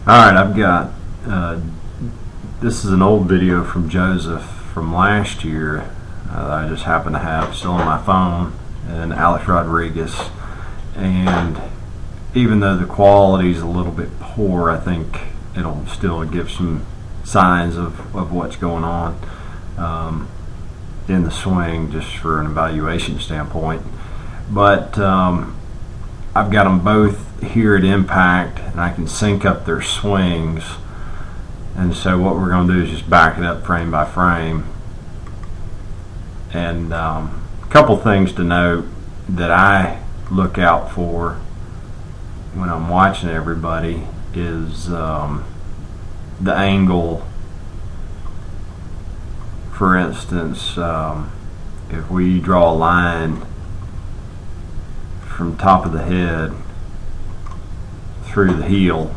Alright, I've got this is an old video from Joseph from last year that I just happen to have still on my phone, and Alex Rodriguez. And even though the quality is a little bit poor, I think it'll still give some signs of what's going on in the swing, just for an evaluation standpoint. But I've got them both here at impact, and I can sync up their swings. And so what we're going to do is just back it up frame by frame. And a couple things to note that I look out for when I'm watching everybody is the angle. For instance, if we draw a line from top of the head through the heel,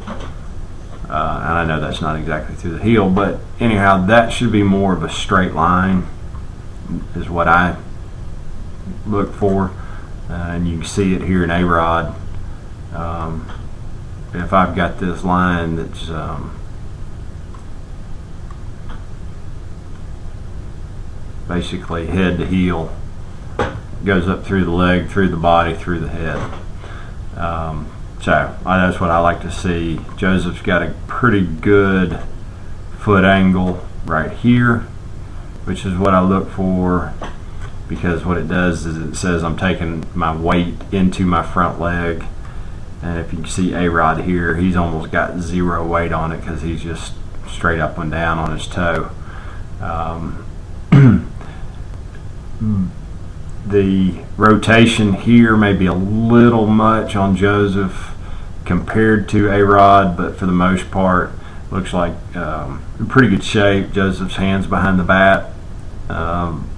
and I know that's not exactly through the heel, but anyhow, that should be more of a straight line is what I look for. And you can see it here in A-Rod. If I've got this line that's basically head to heel, goes up through the leg, through the body, through the head. So that's what I like to see. Joseph's got a pretty good foot angle right here, which is what I look for, because what it does is it says I'm taking my weight into my front leg. And if you can see A-Rod here, he's almost got zero weight on it because he's just straight up and down on his toe. The rotation here may be a little much on Joseph compared to A-Rod, but for the most part looks like in pretty good shape. Joseph's hands behind the bat,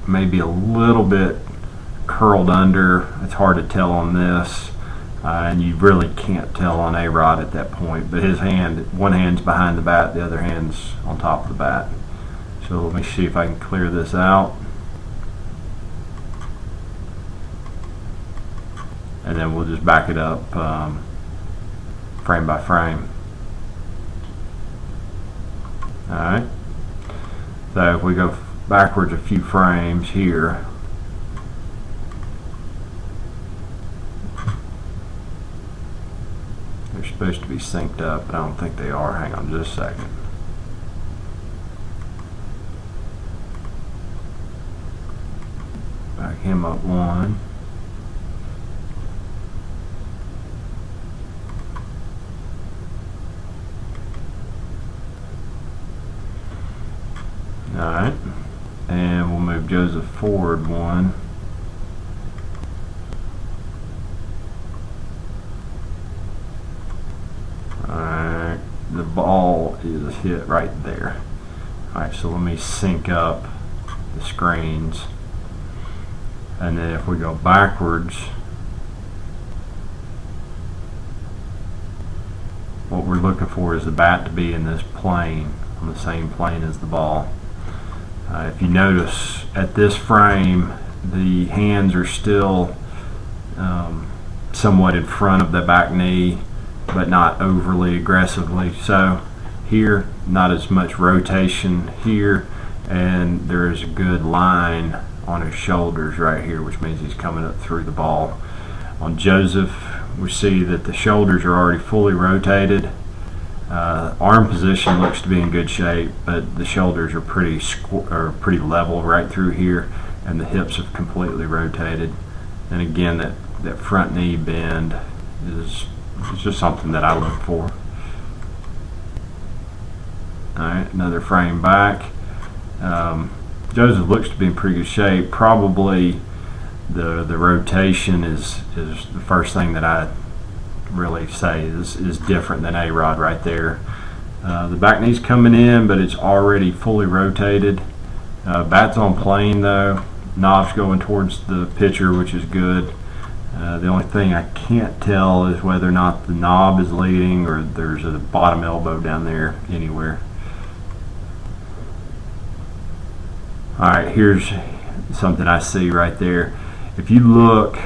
maybe a little bit curled under. It's hard to tell on this, and you really can't tell on A-Rod at that point, but his one hand's behind the bat, the other hand's on top of the bat. So let me see if I can clear this out. And then we'll just back it up frame by frame. Alright, so if we go backwards a few frames here, they're supposed to be synced up, but I don't think they are. Hang on just a second. Back him up one. Alright, and we'll move Joseph forward one. Alright, the ball is hit right there. Alright, so let me sync up the screens. And then if we go backwards, what we're looking for is the bat to be in this plane, on the same plane as the ball. If you notice at this frame, the hands are still somewhat in front of the back knee, but not overly aggressively. So here, not as much rotation here, and there is a good line on his shoulders right here, which means he's coming up through the ball. On Joseph, we see that the shoulders are already fully rotated. Arm position looks to be in good shape, but the shoulders are pretty level right through here, and the hips have completely rotated. And again, that front knee bend is just something that I look for. Alright, another frame back. Joseph looks to be in pretty good shape. Probably the rotation is the first thing that I really say is different than A-Rod right there. The back knee's coming in, but it's already fully rotated. Bat's on plane though. Knob's going towards the pitcher, which is good. The only thing I can't tell is whether or not the knob is leading or there's a bottom elbow down there anywhere. Alright, here's something I see right there. If you look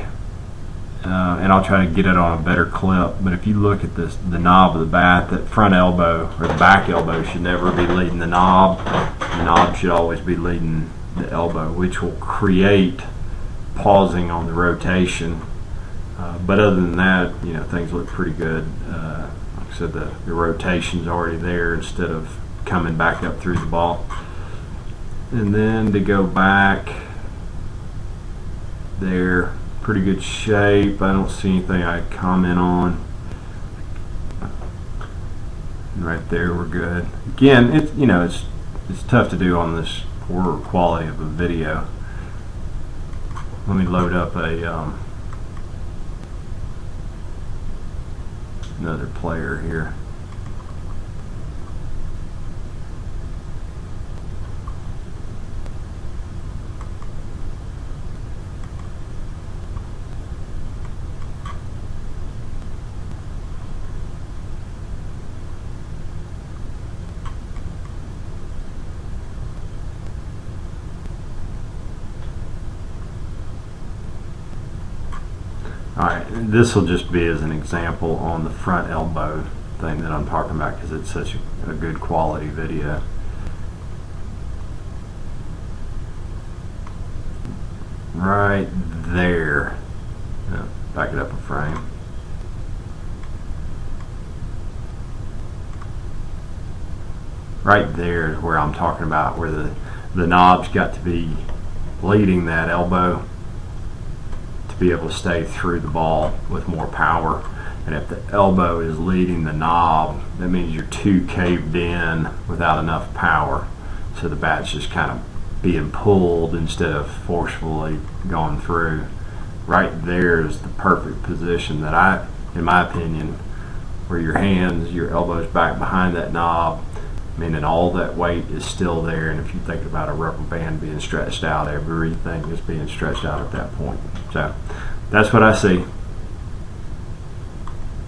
and I'll try to get it on a better clip, but if you look at this, the knob of the bat, that front elbow or the back elbow should never be leading the knob. The knob should always be leading the elbow, which will create pausing on the rotation. But other than that, you know, things look pretty good. Like I said, the rotation's already there instead of coming back up through the ball. And then to go back there, pretty good shape. I don't see anything I'd comment on. Right there, we're good. Again, it's, you know, it's tough to do on this poor quality of a video. Let me load up a another player here. Alright, this will just be as an example on the front elbow thing that I'm talking about because it's such a good quality video. Right there. Back it up a frame. Right there is where I'm talking about, where the knob's got to be leading that elbow to be able to stay through the ball with more power. And if the elbow is leading the knob, that means you're too caved in without enough power. So the bat's just kind of being pulled instead of forcefully going through. Right there is the perfect position that in my opinion, where your hands, your elbows back behind that knob, meaning all that weight is still there. And if you think about a rubber band being stretched out, everything is being stretched out at that point. So that's what I see.